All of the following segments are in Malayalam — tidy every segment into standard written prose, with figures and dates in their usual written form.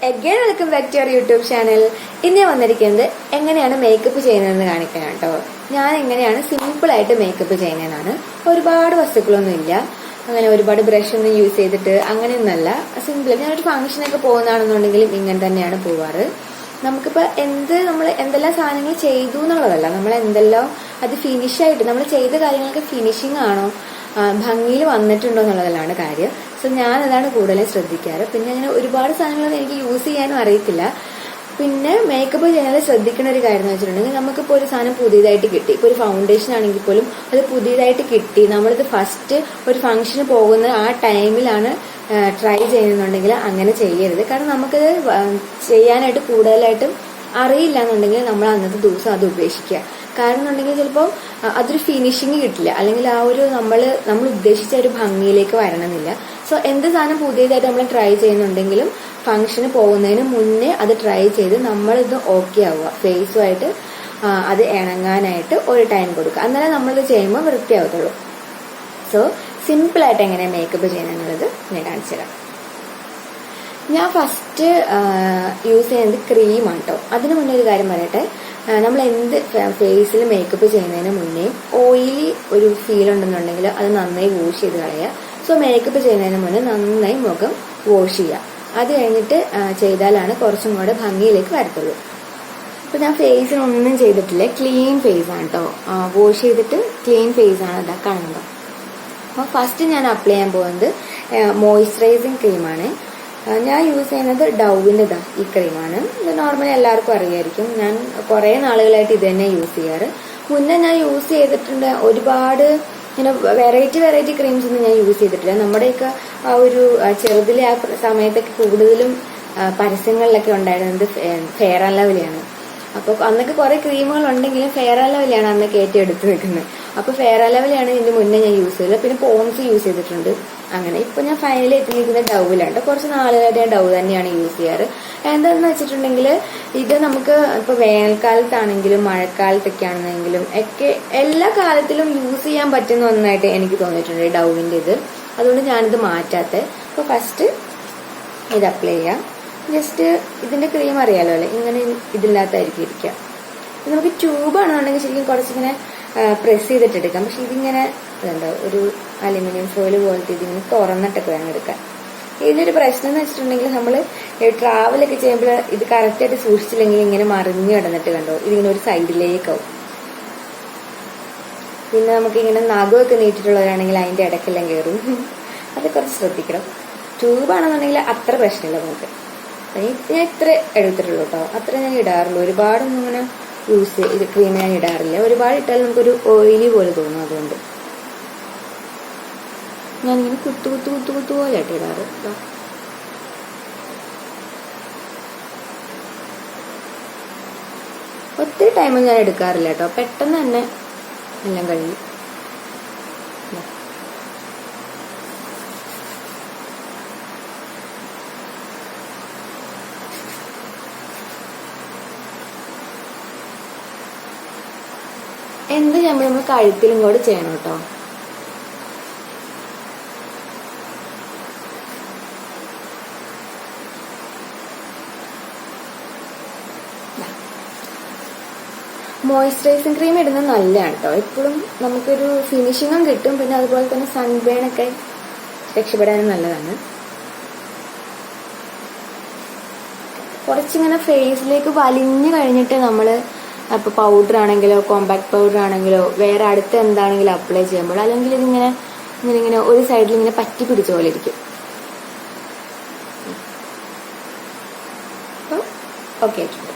again welcome back to our YouTube channel. ഇന്ന് ഞാൻ വന്നിരിക്കുന്നത് എങ്ങനെയാണ് മേക്കപ്പ് ചെയ്യുന്നതെന്ന് കാണിക്കാനാണ് കേട്ടോ. ഞാൻ എങ്ങനെയാണ് സിമ്പിൾ ആയിട്ട് മേക്കപ്പ് ചെയ്യുന്നതെന്നാണ്. ഒരുപാട് വസ്തുക്കളൊന്നും ഇല്ല, അങ്ങനെ ഒരുപാട് ബ്രഷ് ഒന്നും യൂസ് ചെയ്തിട്ട് അങ്ങനെയൊന്നല്ല, സിമ്പിൾ. ഞാനൊരു ഫംഗ്ഷനൊക്കെ പോകുന്നതാണെന്നുണ്ടെങ്കിലും ഇങ്ങനെ തന്നെയാണ് പോവാറ്. നമുക്കിപ്പോൾ നമ്മൾ എന്തെല്ലാം സാധനങ്ങൾ ചെയ്തു എന്നുള്ളതല്ല, നമ്മൾ എന്തെല്ലാം അത് ഫിനിഷായിട്ട് നമ്മൾ ചെയ്ത കാര്യങ്ങൾക്ക് ഫിനിഷിംഗ് ആണോ, ഭംഗിയിൽ വന്നിട്ടുണ്ടോ എന്നുള്ളതിലാണ് കാര്യം. സോ ഞാനതാണ് കൂടുതലും ശ്രദ്ധിക്കാറ്. പിന്നെ അങ്ങനെ ഒരുപാട് സാധനങ്ങളൊന്നും എനിക്ക് യൂസ് ചെയ്യാനും അറിയത്തില്ല. പിന്നെ മേക്കപ്പ് ചെയ്യാൻ ശ്രദ്ധിക്കുന്ന ഒരു കാര്യം എന്ന് വെച്ചിട്ടുണ്ടെങ്കിൽ, നമുക്കിപ്പോൾ ഒരു സാധനം പുതിയതായിട്ട് കിട്ടി, ഇപ്പോൾ ഒരു ഫൗണ്ടേഷൻ ആണെങ്കിൽ പോലും അത് പുതിയതായിട്ട് കിട്ടി, നമ്മളിത് ഫസ്റ്റ് ഒരു ഫംഗ്ഷന് പോകുന്ന ആ ടൈമിലാണ് ട്രൈ ചെയ്യുന്നുണ്ടെങ്കിൽ അങ്ങനെ ചെയ്യരുത്. കാരണം നമുക്കത് ചെയ്യാനായിട്ട് കൂടുതലായിട്ടും അറിയില്ല എന്നുണ്ടെങ്കിൽ നമ്മൾ അന്നത്തെ ദിവസം അത് ഉപേക്ഷിക്കുക. കാരണം എന്നുണ്ടെങ്കിൽ ചിലപ്പോൾ അതൊരു ഫിനിഷിങ് കിട്ടില്ല, അല്ലെങ്കിൽ ആ ഒരു നമ്മൾ ഉദ്ദേശിച്ച ഒരു ഭംഗിയിലേക്ക് വരണമെന്നില്ല. സോ എന്ത് സാധനം പുതിയതായിട്ട് നമ്മൾ ട്രൈ ചെയ്യുന്നുണ്ടെങ്കിലും ഫംഗ്ഷന് പോകുന്നതിന് മുന്നേ അത് ട്രൈ ചെയ്ത് നമ്മളിത് ഓക്കെ ആവുക, ഫേസുമായിട്ട് അത് ഇണങ്ങാനായിട്ട് ഒരു ടൈം കൊടുക്കുക. അന്നേരം നമ്മളിത് ചെയ്യുമ്പോൾ വൃത്തിയാവത്തുള്ളൂ. സോ സിമ്പിളായിട്ട് എങ്ങനെ മേക്കപ്പ് ചെയ്യുന്നത് ഞാൻ കാണിച്ചു തരാം. ഞാൻ ഫസ്റ്റ് യൂസ് ചെയ്യുന്നത് ക്രീമാണ് കേട്ടോ. അതിന് മുന്നേ ഒരു കാര്യം പറയട്ടെ, നമ്മൾ എന്ത് ഫേസിൽ മേക്കപ്പ് ചെയ്യുന്നതിന് മുന്നേ ഓയിലി ഒരു ഫീൽ ഉണ്ടെന്നുണ്ടെങ്കിൽ അത് നന്നായി വാഷ് ചെയ്ത് കളയുക. സോ മേക്കപ്പ് ചെയ്യുന്നതിന് മുന്നേ നന്നായി മുഖം വാഷ് ചെയ്യുക. അത് കഴിഞ്ഞിട്ട് ചെയ്താലാണ് കുറച്ചും കൂടെ ഭംഗിയിലേക്ക് വരത്തുള്ളൂ. അപ്പോൾ ഞാൻ ഫേസിനൊന്നും ചെയ്തിട്ടില്ല, ക്ലീൻ ഫേസ് ആണ് കേട്ടോ. വാഷ് ചെയ്തിട്ട് ക്ലീൻ ഫേസ് ആണ് ഇതാ കാണുന്നത്. അപ്പോൾ ഫസ്റ്റ് ഞാൻ അപ്ലൈ ചെയ്യാൻ പോകുന്നത് മോയിസ്ചറൈസിങ് ക്രീമാണ്. ഞാൻ യൂസ് ചെയ്യുന്നത് ഡൗവിൻ്റെ ഈ ക്രീമാണ്. ഇത് നോർമലി എല്ലാവർക്കും അറിയായിരിക്കും. ഞാൻ കുറേ നാളുകളായിട്ട് ഇത് തന്നെ യൂസ് ചെയ്യാറ്. മുന്നേ ഞാൻ യൂസ് ചെയ്തിട്ടുണ്ട് ഒരുപാട് ഇങ്ങനെ വെറൈറ്റി ക്രീംസ് ഒന്നും ഞാൻ യൂസ് ചെയ്തിട്ടില്ല. നമ്മുടെയൊക്കെ ആ ഒരു ചെറുതിലെ ആ സമയത്തൊക്കെ കൂടുതലും പരസ്യങ്ങളിലൊക്കെ ഉണ്ടായിരുന്നത് ഫെയർ ആൻഡ് ലവ്ലിയാണ്. അപ്പോൾ അന്നൊക്കെ കുറെ ക്രീമുകൾ ഉണ്ടെങ്കിലും ഫെയർ ആൻഡ് ലവ്ലിയാണ് അന്നൊക്കെ ഏറ്റവും എടുത്ത് നിൽക്കുന്നത്. അപ്പോൾ ഫെയർ ആൻഡ് ലവ്ലിയാണ് ഇതിന് മുന്നേ ഞാൻ യൂസ് ചെയ്തത്. പിന്നെ പോൺസ് യൂസ് ചെയ്തിട്ടുണ്ട്. അങ്ങനെ ഇപ്പൊ ഞാൻ ഫൈനലി എത്തിയിരിക്കുന്നത് ഡൗവിലാണ്. കുറച്ച് നാളുകളായിട്ട് ഞാൻ ഡവ് തന്നെയാണ് യൂസ് ചെയ്യാറ്. എന്താണെന്ന് വെച്ചിട്ടുണ്ടെങ്കിൽ ഇത് നമുക്ക് ഇപ്പൊ വേനൽക്കാലത്താണെങ്കിലും മഴക്കാലത്തൊക്കെ ആണെന്നെങ്കിലും ഒക്കെ എല്ലാ കാലത്തിലും യൂസ് ചെയ്യാൻ പറ്റുന്ന ഒന്നായിട്ട് എനിക്ക് തോന്നിയിട്ടുണ്ട് ഡൗവിന്റെ ഇത്. അതുകൊണ്ട് ഞാനിത് മാറ്റാത്ത. അപ്പൊ ഫസ്റ്റ് ഇത് അപ്ലൈ ചെയ്യാം. ജസ്റ്റ് ഇതിന്റെ ക്രീം അറിയാലോ അല്ലെ, ഇങ്ങനെ ഇതില്ലാത്തായിരിക്കും ഇരിക്കുക. നമുക്ക് ട്യൂബാണെന്നുണ്ടെങ്കിൽ ശരിക്കും കുറച്ചിങ്ങനെ പ്രസ് ചെയ്തിട്ട് എടുക്കാം. പക്ഷെ ഇതിങ്ങനെ ഇതുണ്ടോ, ഒരു അലുമിനിയം ഫോയിൽ പോലത്തെ ഇതിങ്ങനെ തുറന്നിട്ടൊക്കെ വേണം എടുക്കാൻ. ഇതിനൊരു പ്രശ്നം എന്ന് വെച്ചിട്ടുണ്ടെങ്കിൽ, നമ്മൾ ട്രാവലൊക്കെ ചെയ്യുമ്പോൾ ഇത് കറക്റ്റായിട്ട് സൂക്ഷിച്ചില്ലെങ്കിൽ ഇങ്ങനെ മറിഞ്ഞു കിടന്നിട്ട് കണ്ടോ, ഇതിങ്ങനെ ഒരു സൈഡിലേക്കാവും. പിന്നെ നമുക്കിങ്ങനെ നഖമൊക്കെ നീട്ടിട്ടുള്ളവരാണെങ്കിൽ അതിന്റെ ഇടയ്ക്കെല്ലാം കയറും. അത് കുറച്ച് ശ്രദ്ധിക്കണം. ട്യൂബാണെന്നുണ്ടെങ്കിൽ അത്ര പ്രശ്നമില്ല നമുക്ക്. ഞാൻ ഇത്ര എടുത്തിട്ടുള്ളൂ കേട്ടോ, അത്ര ഞാൻ ഇടാറുള്ളൂ. ഒരുപാടൊന്നും ഇങ്ങനെ ഇത് ക്രീം ഞാൻ ഇടാറില്ല. ഒരുപാട് ഇട്ടാൽ നമുക്കൊരു ഓയിലി പോലെ തോന്നും. അതുകൊണ്ട് ഞാനിങ്ങനെ കുത്തു പോലെ ആയിട്ട് ഇടാറ്. ഒത്തിരി ടൈമൊന്നും ഞാൻ എടുക്കാറില്ല കേട്ടോ, പെട്ടെന്ന് തന്നെ എല്ലാം കഴിയും. എന്ത് ചെയ്യുമ്പോൾ നമ്മൾ കഴുത്തിലും കൂടെ ചെയ്യണം കേട്ടോ. മോയിസ്ചറൈസിങ് ക്രീം ഇടുന്നത് നല്ലതാണ് കേട്ടോ. എപ്പോഴും നമുക്കൊരു ഫിനിഷിങ്ങും കിട്ടും. പിന്നെ അതുപോലെ തന്നെ സൺബേണൊക്കെ രക്ഷപ്പെടാനും നല്ലതാണ്. കുറച്ചിങ്ങനെ ഫേസിലേക്ക് വലിഞ്ഞു കഴിഞ്ഞിട്ട് നമ്മൾ അപ്പോൾ പൗഡർ ആണെങ്കിലോ കോമ്പാക്ട് പൗഡർ ആണെങ്കിലോ വേറെ അടുത്ത് എന്താണെങ്കിലും അപ്ലൈ ചെയ്യുമ്പോൾ, അല്ലെങ്കിൽ ഇങ്ങനെ ഒരു സൈഡിൽ ഇങ്ങനെ പറ്റി പിടിച്ച പോലെ ഇരിക്കും. അപ്പോൾ ഓക്കെ ആയിട്ടുണ്ട്.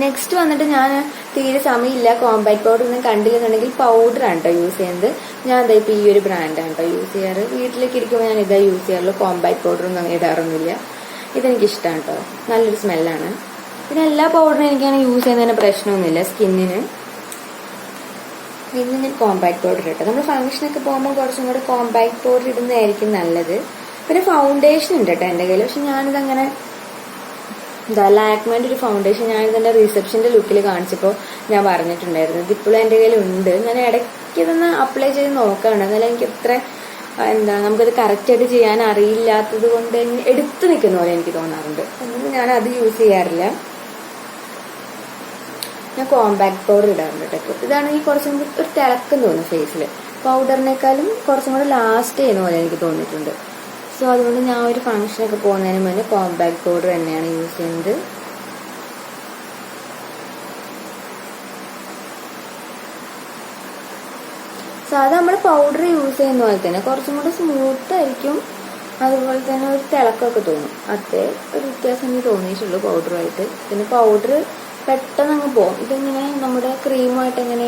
നെക്സ്റ്റ് വന്നിട്ട് ഞാൻ തീരെ സമയമില്ല, കോമ്പാക്ട് പൗഡർ ഒന്നും കണ്ടില്ലെന്നുണ്ടെങ്കിൽ പൗഡറാണ് കേട്ടോ യൂസ് ചെയ്യുന്നത്. ഞാൻ എന്താ ഇപ്പോൾ ഈ ഒരു ബ്രാൻഡാണ് കേട്ടോ യൂസ് ചെയ്യാറ്. വീട്ടിലേക്ക് ഇരിക്കുമ്പോൾ ഞാൻ ഇതാ യൂസ് ചെയ്യാറുള്ളൂ. കോമ്പാക്ട് പൗഡറൊന്നും അങ്ങനെ ഇടാറൊന്നുമില്ല. ഇതെനിക്കിഷ്ടമാണ് കേട്ടോ, നല്ലൊരു സ്മെല്ലാണ്. പിന്നെ എല്ലാ പൗഡറും എനിക്കങ്ങനെ യൂസ് ചെയ്യുന്നതിന് പ്രശ്നമൊന്നുമില്ല സ്കിന്നിന്. പിന്നെ ഞാൻ കോമ്പാക്ട് പൗഡർ ഇട്ടോ. നമ്മൾ ഫംഗ്ഷനൊക്കെ പോകുമ്പോൾ കുറച്ചും കൂടെ കോമ്പാക്ട് പൗഡർ ഇടുന്നതായിരിക്കും നല്ലത്. പിന്നെ ഫൗണ്ടേഷൻ ഉണ്ട് കേട്ടോ എൻ്റെ കയ്യിൽ. പക്ഷെ ഞാനിതങ്ങനെ ലാക്മേൻ്റെ ഒരു ഫൗണ്ടേഷൻ ഞാനിതെൻ്റെ റിസപ്ഷൻ്റെ ലുക്കിൽ കാണിച്ചപ്പോൾ ഞാൻ പറഞ്ഞിട്ടുണ്ടായിരുന്നു. ഇതിപ്പോഴും എൻ്റെ കയ്യിൽ ഉണ്ട്. ഞാൻ ഇടയ്ക്ക് ഇതൊന്ന് അപ്ലൈ ചെയ്ത് നോക്കാറുണ്ട്. എന്നാലും എനിക്ക് ഇത്ര എന്താ നമുക്കത് കറക്റ്റായിട്ട് ചെയ്യാൻ അറിയില്ലാത്തത് കൊണ്ട് എടുത്തു നിൽക്കുന്ന പോലെ എനിക്ക് തോന്നാറുണ്ട്. അതുകൊണ്ട് ഞാൻ അത് യൂസ് ചെയ്യാറില്ല. ഞാൻ കോമ്പാക്ട് പൗഡർ ഇടാറുണ്ട് കേട്ടോ. ഇതാണെങ്കിൽ കുറച്ചും കൂടി ഒരു തിളക്കം തോന്നും ഫേസിൽ. പൗഡറിനേക്കാളും കുറച്ചും കൂടെ ലാസ്റ്റ് ചെയ്യുന്ന പോലെ എനിക്ക് തോന്നിയിട്ടുണ്ട്. സോ അതുകൊണ്ട് ഞാൻ ഒരു ഫംഗ്ഷനൊക്കെ പോകുന്നതിന് മുന്നേ കോമ്പാക്ട് പൗഡർ തന്നെയാണ് യൂസ് ചെയ്യുന്നത്. സാധാ നമ്മൾ പൗഡർ യൂസ് ചെയ്യുന്ന പോലെ തന്നെ കുറച്ചും കൂടെ സ്മൂത്ത് ആയിരിക്കും. അതുപോലെ തന്നെ ഒരു തിളക്കമൊക്കെ തോന്നും. അതേ ഒരു വ്യത്യാസം എനിക്ക് തോന്നിയിട്ടുള്ളൂ പൗഡറുമായിട്ട്. പിന്നെ പൗഡർ പെട്ടെന്ന് അങ്ങ് പോകും. ഇതിങ്ങനെ നമ്മുടെ ക്രീമായിട്ട് എങ്ങനെ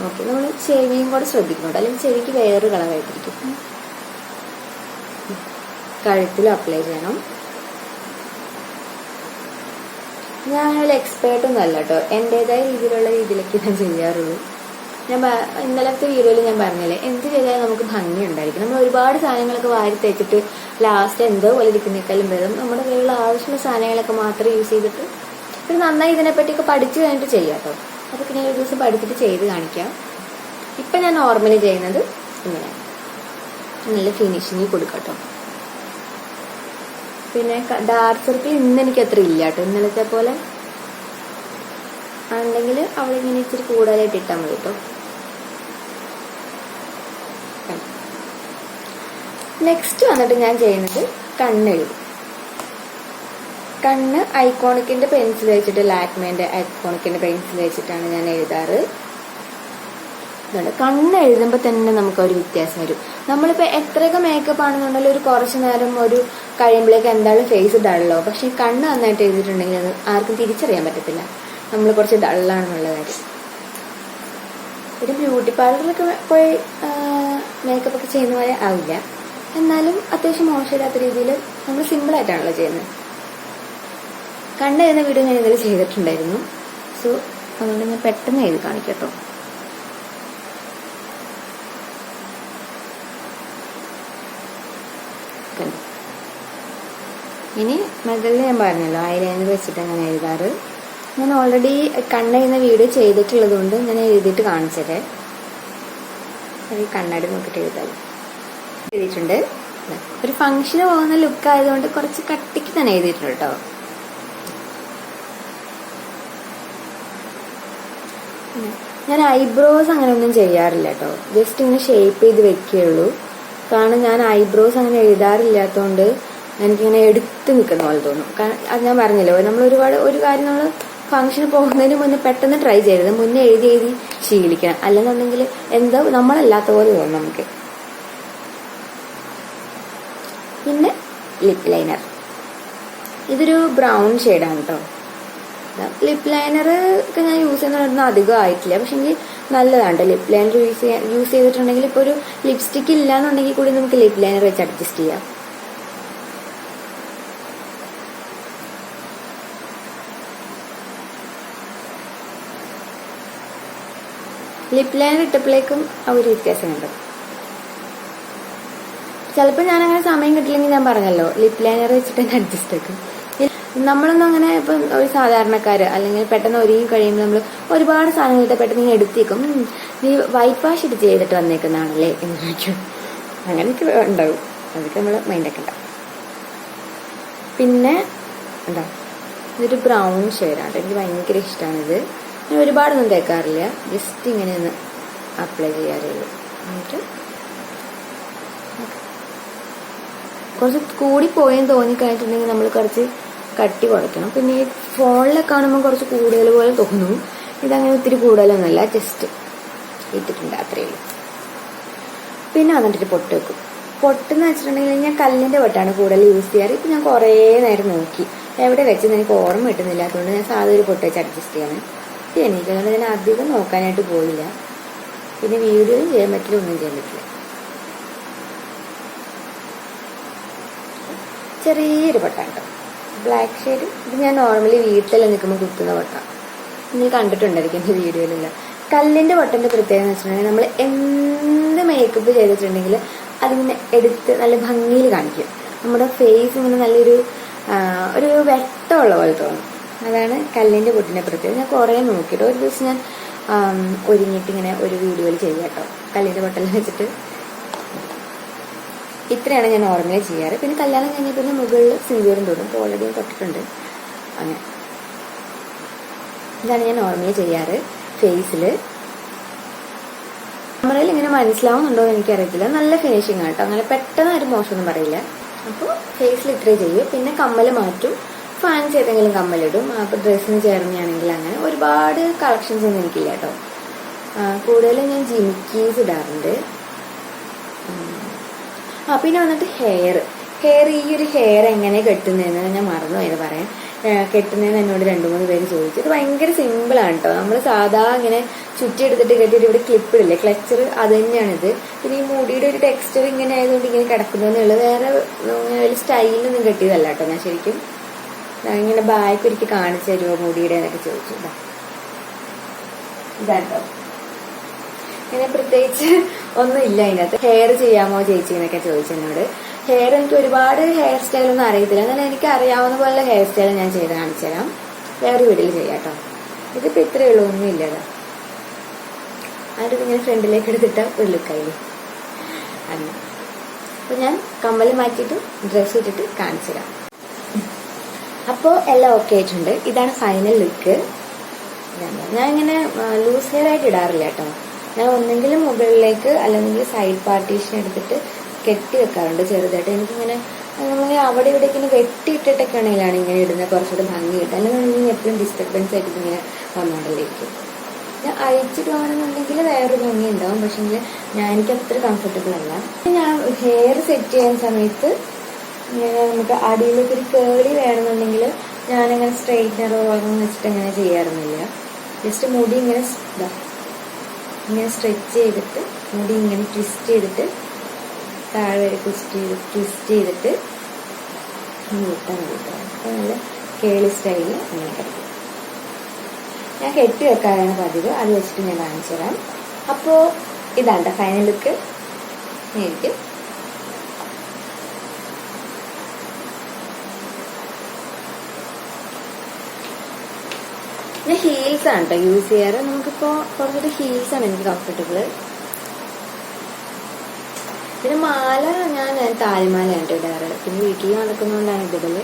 നോക്കി നമ്മൾ ചെവിയും കൂടെ ശ്രദ്ധിക്കുന്നുണ്ട്, അല്ലെങ്കിൽ ചെവിക്ക് വേറൊരു കളറായിട്ടിരിക്കും. കഴുത്തിലും അപ്ലൈ ചെയ്യണം. ഞാനൊരു എക്സ്പേർട്ടൊന്നും അല്ല കേട്ടോ. എൻ്റെതായ രീതിയിലേക്ക് ഞാൻ ചെയ്യാറുള്ളൂ. ഞാൻ ഇന്നലത്തെ വീഡിയോയിൽ ഞാൻ പറഞ്ഞില്ലേ, എന്ത് ചെയ്താലും നമുക്ക് ഭംഗി ഉണ്ടായിരിക്കും. നമ്മൾ ഒരുപാട് സാധനങ്ങളൊക്കെ വാരി തേച്ചിട്ട് ലാസ്റ്റ് എന്തോ പോലെ ഇരിക്കുന്നേക്കാളും ഭേദം നമ്മുടെ കയ്യിലുള്ള ആവശ്യമുള്ള സാധനങ്ങളൊക്കെ മാത്രം യൂസ് ചെയ്തിട്ട് ഒരു നന്നായി ഇതിനെപ്പറ്റിയൊക്കെ പഠിച്ചു കഴിഞ്ഞിട്ട് ചെയ്യാം കേട്ടോ. അതൊക്കെ ഞാൻ ഒരു ദിവസം പഠിച്ചിട്ട് ചെയ്ത് കാണിക്കാം. ഇപ്പം ഞാൻ നോർമലി ചെയ്യുന്നത് ഇങ്ങനെ നല്ല ഫിനിഷിങ് കൊടുക്കാം കേട്ടോ. പിന്നെ ഡാർക്ക് സർക്കിൾ ഇന്ന് എനിക്ക് അത്ര ഇല്ല കേട്ടോ. ഇന്നലത്തെ പോലെ ആണെങ്കിൽ അവളിങ്ങനെ ഇച്ചിരി കൂടുതലായിട്ട് ഇട്ടാൽ മതി കേട്ടോ. നെക്സ്റ്റ് വന്നിട്ട് ഞാൻ ചെയ്യുന്നത് കണ്ണെഴുതും. കണ്ണ് ഐക്കോണിക്കിന്റെ പെൻസിൽ വെച്ചിട്ട്, ലാക്മേന്റെ ഐക്കോണിക്കിന്റെ പെൻസിൽ വെച്ചിട്ടാണ് ഞാൻ എഴുതാറ്. കണ്ണ് എഴുതുമ്പോൾ തന്നെ നമുക്ക് ഒരു വ്യത്യാസം വരും. നമ്മളിപ്പോൾ എത്രയൊക്കെ മേക്കപ്പ് ആണെന്നുണ്ടെങ്കിൽ ഒരു കുറച്ച് നേരം ഒരു കഴിയുമ്പോഴേക്ക് എന്തായാലും ഫേസ് ഡള്ളോ. പക്ഷെ കണ്ണ് നന്നായിട്ട് എഴുതിയിട്ടുണ്ടെങ്കിൽ അത് ആർക്കും തിരിച്ചറിയാൻ പറ്റത്തില്ല നമ്മൾ കുറച്ച് ഡള്ളാണെന്നുള്ള കാര്യം. ഒരു ബ്യൂട്ടി പാർലറിലൊക്കെ പോയി മേക്കപ്പ് ഒക്കെ ചെയ്യുന്ന പോലെ ആവില്ല. എന്നാലും അത്യാവശ്യം മോശമില്ലാത്ത രീതിയിൽ നമ്മൾ സിമ്പിളായിട്ടാണല്ലോ ചെയ്യുന്നത്. കണ്ണെഴുതുന്ന വീഡിയോ ഞാൻ ഇന്നലെ ചെയ്തിട്ടുണ്ടായിരുന്നു. സോ അതുകൊണ്ട് ഞാൻ പെട്ടെന്ന് എഴുതി കാണിക്കട്ടോ. ഇനി മുകളിൽ ഞാൻ പറഞ്ഞല്ലോ ഐലൈനർ വെച്ചിട്ട് അങ്ങനെ എഴുതാറ്. ഞാൻ ഓൾറെഡി കണ്ണെഴുതുന്ന വീഡിയോ ചെയ്തിട്ടുള്ളത് കൊണ്ട് ഞാൻ എഴുതിയിട്ട് കാണിച്ചത്. അത് കണ്ണാടി നോക്കിയിട്ട് എഴുതാറ് എഴുതിയിട്ടുണ്ട്. ഒരു ഫംഗ്ഷന് പോകുന്ന ലുക്ക് ആയതുകൊണ്ട് കുറച്ച് കട്ടിക്ക് തന്നെ എഴുതിയിട്ടുണ്ട് കേട്ടോ. ഞാൻ ഐബ്രോസ് അങ്ങനെ ഒന്നും ചെയ്യാറില്ല കേട്ടോ. ജസ്റ്റ് ഇങ്ങനെ ഷേപ്പ് ചെയ്ത് വെക്കുകയുള്ളൂ. കാരണം ഞാൻ ഐബ്രോസ് അങ്ങനെ എഴുതാറില്ലാത്തതുകൊണ്ട് എനിക്കിങ്ങനെ എടുത്ത് നിൽക്കുന്ന പോലെ തോന്നും. അത് ഞാൻ പറഞ്ഞല്ലോ, നമ്മൾ ഒരു കാര്യം നമ്മൾ ഫംഗ്ഷന് പോകുന്നതിന് മുന്നേ പെട്ടെന്ന് ട്രൈ ചെയ്യരുത്. മുന്നേ എഴുതി ശീലിക്കണം. അല്ലെന്നുണ്ടെങ്കിൽ എന്തോ നമ്മളല്ലാത്ത പോലെ തോന്നും നമുക്ക്. പിന്നെ ലിപ് ലൈനർ, ഇതൊരു ബ്രൗൺ ഷെയ്ഡാണ് കേട്ടോ. ലിപ് ലൈനർ ഒക്കെ ഞാൻ യൂസ് ചെയ്യുന്നതൊന്നും അധികം ആയിട്ടില്ല. പക്ഷെ എനിക്ക് നല്ലതാണ് ലിപ് ലൈനർ യൂസ് ചെയ്തിട്ടുണ്ടെങ്കിൽ. ഇപ്പോൾ ഒരു ലിപ്സ്റ്റിക്ക് ഇല്ലാന്നുണ്ടെങ്കിൽ കൂടി നമുക്ക് ലിപ് ലൈനർ വെച്ച് അഡ്ജസ്റ്റ് ചെയ്യാം. ലിപ് ലൈനർ ഇട്ടപ്പോഴേക്കും ആ ഒരു വ്യത്യാസമുണ്ട്. ചിലപ്പോൾ ഞാനങ്ങനെ സമയം കിട്ടില്ലെങ്കിൽ ഞാൻ പറഞ്ഞല്ലോ ലിപ് ലൈനർ വെച്ചിട്ട് തന്നെ അഡ്ജസ്റ്റ് ആക്കും. നമ്മളൊന്നും അങ്ങനെ ഇപ്പം ഒരു സാധാരണക്കാർ അല്ലെങ്കിൽ പെട്ടെന്ന് ഒരുങ്ങി കഴിയുമ്പോൾ നമ്മൾ ഒരുപാട് സാധനങ്ങളിട്ട് പെട്ടെന്ന് ഇങ്ങനെ എടുത്തേക്കും. നീ വൈറ്റ് വാഷ് ഇട്ട് ചെയ്തിട്ട് വന്നേക്കുന്നതാണല്ലേ എന്ന് ചോദിക്കും. അങ്ങനെയൊക്കെ ഉണ്ടാവും. അതൊക്കെ നമ്മൾ മൈൻഡൊക്കെ ഉണ്ടാവും. പിന്നെ എന്താ, ഇതൊരു ബ്രൗൺ ഷെയ്ഡാണ്. എനിക്ക് ഭയങ്കര ഇഷ്ടമാണിത്. ഞാൻ ഒരുപാടൊന്നും തേക്കാറില്ല. ജസ്റ്റ് ഇങ്ങനെ ഒന്ന് അപ്ലൈ ചെയ്യാറുള്ളൂ. എന്നിട്ട് കുറച്ച് കൂടി പോയെന്ന് തോന്നിക്കഴിഞ്ഞിട്ടുണ്ടെങ്കിൽ നമ്മൾ കുറച്ച് കട്ടി കുറയ്ക്കണം. പിന്നെ ഈ ഫോണിലൊക്കെ കാണുമ്പോൾ കുറച്ച് കൂടുതൽ പോലെ തോന്നും. ഇതങ്ങനെ ഒത്തിരി കൂടുതലൊന്നുമല്ല, ജസ്റ്റ് ഇട്ടിട്ടുണ്ട്, അത്രയേ ഉള്ളൂ. പിന്നെ വന്നിട്ടൊരു പൊട്ട് വെക്കും. പൊട്ടെന്ന് വെച്ചിട്ടുണ്ടെങ്കിൽ ഞാൻ കല്ലിൻ്റെ പൊട്ടാണ് കൂടുതൽ യൂസ് ചെയ്യാറ്. ഇപ്പം ഞാൻ കുറേ നേരം നോക്കി എവിടെ വെച്ചെന്ന് എനിക്ക് ഓർമ്മ കിട്ടുന്നില്ല. അതുകൊണ്ട് ഞാൻ സാധാ ഒരു പൊട്ട് വെച്ച് അഡ്ജസ്റ്റ് ചെയ്യാണ്. എനിക്കതുകൊണ്ട് ഞാൻ അധികം നോക്കാനായിട്ട് പോയില്ല. പിന്നെ വീഡിയോയും ചെയ്യാൻ പറ്റില്ല, ഒന്നും ചെയ്യാൻ പറ്റില്ല. ചെറിയൊരു പൊട്ടാണ് കേട്ടോ, ബ്ലാക്ക് ഷെയ്ഡ്. ഇത് ഞാൻ നോർമലി വീട്ടിൽ നിൽക്കുമ്പോൾ കുത്തുന്ന പൊട്ടാണ്. നിങ്ങൾ കണ്ടിട്ടുണ്ടായിരിക്കും എൻ്റെ വീഡിയോയിലില്ല. കല്ലിൻ്റെ പൊട്ടൻ്റെ പ്രത്യേകത എന്ന് വെച്ചിട്ടുണ്ടെങ്കിൽ നമ്മൾ എന്ത് മേക്കപ്പ് ചെയ്തിട്ടുണ്ടെങ്കിൽ അതിങ്ങനെ എടുത്ത് നല്ല ഭംഗിയിൽ കാണിക്കും. നമ്മുടെ ഫേസ് ഇങ്ങനെ നല്ലൊരു വെട്ടമുള്ള പോലെ തോന്നും. അതാണ് കല്ലിൻ്റെ പൊട്ടിൻ്റെ പ്രത്യേകത. ഞാൻ കുറേ നോക്കിയിട്ട് ഒരു ദിവസം ഞാൻ ഒരുങ്ങിയിട്ട് ഇങ്ങനെ ഒരു വീഡിയോയിൽ ചെയ്യാം കേട്ടോ, കല്ലിൻ്റെ പൊട്ടെല്ലാം വെച്ചിട്ട്. ഇത്രയാണ് ഞാൻ നോർമലി ചെയ്യാറ്. പിന്നെ കല്യാണം കഴിഞ്ഞ പിന്നെ മുകളിൽ സിൽവറും തൊടും. ഇപ്പോൾ ഓൾറെഡി തൊട്ടിട്ടുണ്ട്. അങ്ങനെ ഇതാണ് ഞാൻ നോർമലി ചെയ്യാറ് ഫേസിൽ. ക്യാമറയിൽ ഇങ്ങനെ മനസ്സിലാവുന്നുണ്ടോ എന്ന് എനിക്കറിയത്തില്ല. നല്ല ഫിനിഷിങ് ആട്ടോ, അങ്ങനെ പെട്ടെന്ന് ഒരു മോശമൊന്നും പറയില്ല. അപ്പോൾ ഫേസിൽ ഇത്രേ ചെയ്യും. പിന്നെ കമ്മൽ മാറ്റും, ഫാൻസി ഏതെങ്കിലും കമ്മലിടും. അപ്പോൾ ഡ്രസ്സിന് ചേർന്നയാണെങ്കിൽ അങ്ങനെ ഒരുപാട് കളക്ഷൻസ് ഒന്നും എനിക്കില്ല കേട്ടോ. കൂടുതലും ഞാൻ ജിമിക്കീസ് ഇടാറുണ്ട്. പിന്നെ വന്നിട്ട് ഹെയർ ഈ ഒരു ഹെയർ എങ്ങനെ കെട്ടുന്നതെന്ന് ഞാൻ മറന്നുപോയത് പറയാൻ. കെട്ടുന്നതെന്ന് എന്നോട് 2-3 പേര് ചോദിച്ചു. ഇത് ഭയങ്കര സിമ്പിളാണ് കേട്ടോ. നമ്മൾ സാധാ ഇങ്ങനെ ചുറ്റിയെടുത്തിട്ട് കെട്ടിയിട്ട് ഇവിടെ ക്ലിപ്പ് ഇടില്ലേ, ക്ലച്ചർ, അത് തന്നെയാണിത്. പിന്നെ ഈ മുടിയുടെ ഒരു ടെക്സ്ചർ ഇങ്ങനെ ആയതുകൊണ്ട് ഇങ്ങനെ കിടക്കുന്നതെന്നുള്ളൂ. വേറെ വലിയ സ്റ്റൈലൊന്നും കെട്ടിയതല്ല കേട്ടോ. ഞാൻ ശരിക്കും ഇങ്ങനെ ബാക്ക് ഒരിക്കൽ കാണിച്ചു തരുമോ മുടിയുടെ എന്നൊക്കെ ചോദിച്ചു. ഇതാട്ടോ, ഇങ്ങനെ പ്രത്യേകിച്ച് ഒന്നും ഇല്ല അതിനകത്ത്. ഹെയർ ചെയ്യാമോ ചേച്ചി എന്നൊക്കെ ചോദിച്ചു എന്നോട്. ഹെയർ എനിക്ക് ഒരുപാട് ഹെയർ സ്റ്റൈലൊന്നും അറിയത്തില്ല. എന്നാലും എനിക്ക് അറിയാവുന്ന പോലെ ഹെയർ സ്റ്റൈൽ ഞാൻ ചെയ്ത് കാണിച്ചു തരാം. വേറെ വീട്ടിൽ ചെയ്യാം കേട്ടോ. ഇതിപ്പോൾ ഇത്രയേ ഉള്ളൂ, ഒന്നും ഇല്ലതാ. ആരും ഇങ്ങനെ ഫ്രണ്ടിലേക്ക് എടുത്തിട്ട് ഒരു ലുക്കായില്ലേ അങ്ങനെ. അപ്പോൾ ഞാൻ കമ്മൽ മാറ്റിയിട്ട് ഡ്രസ്സ് ഇട്ടിട്ട് കാണിച്ചു തരാം. അപ്പോൾ എല്ലാം ഓക്കെ ആയിട്ടുണ്ട്. ഇതാണ് ഫൈനൽ ലുക്ക്. ഞാൻ ഇങ്ങനെ ലൂസ് ഹെയർ ആയിട്ട് ഇടാറില്ല കേട്ടോ. ഞാൻ ഒന്നെങ്കിലും മുകളിലേക്ക് അല്ലെങ്കിൽ സൈഡ് പാർട്ടീഷൻ എടുത്തിട്ട് കെട്ടി വെക്കാറുണ്ട് ചെറുതായിട്ട്. എനിക്കിങ്ങനെ നമ്മൾ അവിടെ ഇവിടേക്ക് ഇങ്ങനെ വെട്ടിയിട്ടിട്ടൊക്കെ ആണെങ്കിലാണ് ഇങ്ങനെ ഇടുന്നത് കുറച്ചുകൂടെ ഭംഗി കിട്ടും. അല്ലെങ്കിൽ എപ്പോഴും ഡിസ്റ്റർബൻസ് ആയിട്ട് ഇങ്ങനെ വന്നുകൊണ്ടിരിക്കും. ഞാൻ അഴിച്ചിടുകയാണെന്നുണ്ടെങ്കിൽ വേറൊരു ഭംഗി ഉണ്ടാവും. പക്ഷേ എനിക്ക് അത്ര കംഫർട്ടബിൾ അല്ല. ഞാൻ ഹെയർ സെറ്റ് ചെയ്യുന്ന സമയത്ത് ഇങ്ങനെ നമുക്ക് അടിയിലേക്ക് ഒരു കേളി വേണമെന്നുണ്ടെങ്കിൽ ഞാനങ്ങനെ സ്ട്രെയിറ്റ്നറോ അങ്ങനെ വെച്ചിട്ട് അങ്ങനെ ചെയ്യാറൊന്നുമില്ല. ജസ്റ്റ് മുടി ഇങ്ങനെ സ്ട്രെച്ച് ചെയ്തിട്ട് മുടി ഇങ്ങനെ ട്വിസ്റ്റ് ചെയ്തിട്ട് താഴെ വരെ ട്വിസ്റ്റ് ചെയ്തിട്ട് വിട്ടാൽ മതി. അപ്പോൾ നല്ല കേളി സ്റ്റൈല് അങ്ങനെ കിടക്കും. ഞാൻ കെട്ടി വെക്കാറാണ് പതിവ്. അത് വെച്ചിട്ട് ഞാൻ കാണിച്ചു തരാം. അപ്പോൾ ഇതാണ് ഫൈനൽ ലുക്ക്. എനിക്ക് ഞാൻ ഹീൽസ് ആണ് കേട്ടോ യൂസ് ചെയ്യാറ്. നമുക്കിപ്പോൾ കുറച്ചൊരു ഹീൽസ് ആണ് എനിക്ക് കംഫർട്ടബിൾ. പിന്നെ മാല ഞാൻ താലിമാലയാണ് ഇടാറ്. പിന്നെ വീട്ടിൽ നടക്കുന്നതുകൊണ്ടാണ് ഇടല്.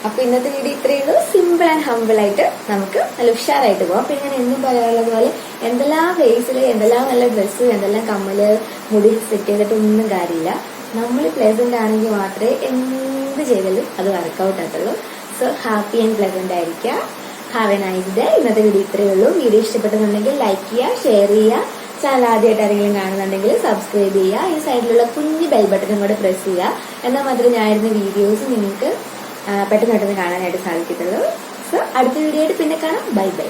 അപ്പൊ ഇന്നത്തെ വീഡിയോ ഇത്രയേ ഉള്ളൂ. സിമ്പിൾ ആൻഡ് ഹമ്പിൾ ആയിട്ട് നമുക്ക് നല്ല ഉഷാറായിട്ട് പോകാം. പിന്നെ ഞാൻ എന്നും പറയാനുള്ളത് പോലെ എന്തെല്ലാം ഫേസിൽ എന്തെല്ലാം നല്ല ഡ്രസ്സ്, എന്തെല്ലാം കമ്മല്, മുടി സെറ്റ് ചെയ്തിട്ട് ഒന്നും കാര്യമില്ല. നമ്മൾ പ്ലസന്റ് ആണെങ്കിൽ മാത്രമേ എന്ത് ചെയ്താലും അത് വർക്കൗട്ട് ആക്കുള്ളൂ. സോ ഹാപ്പി ആൻഡ് പ്ലസന്റ് ആയിരിക്കുക. Have a nice day. ഇന്നത്തെ വീഡിയോ ഇത്രയേ ഉള്ളൂ. വീഡിയോ ഇഷ്ടപ്പെട്ടെന്നുണ്ടെങ്കിൽ ലൈക്ക് ചെയ്യുക, ഷെയർ ചെയ്യുക. ചാനൽ ആദ്യമായിട്ട് ആരെങ്കിലും കാണുന്നുണ്ടെങ്കിൽ സബ്സ്ക്രൈബ് ചെയ്യുക. ഈ സൈഡിലുള്ള കുഞ്ഞ് ബെൽ ബട്ടണും കൂടെ പ്രസ് ചെയ്യുക. എന്നാൽ മാത്രമേ ഞാനിരുന്ന വീഡിയോസ് നിങ്ങൾക്ക് പെട്ടെന്ന് കാണാനായിട്ട് സാധിക്കത്തുള്ളൂ. സോ അടുത്ത വീഡിയോ ആയിട്ട് പിന്നെ കാണാം. Bye bye.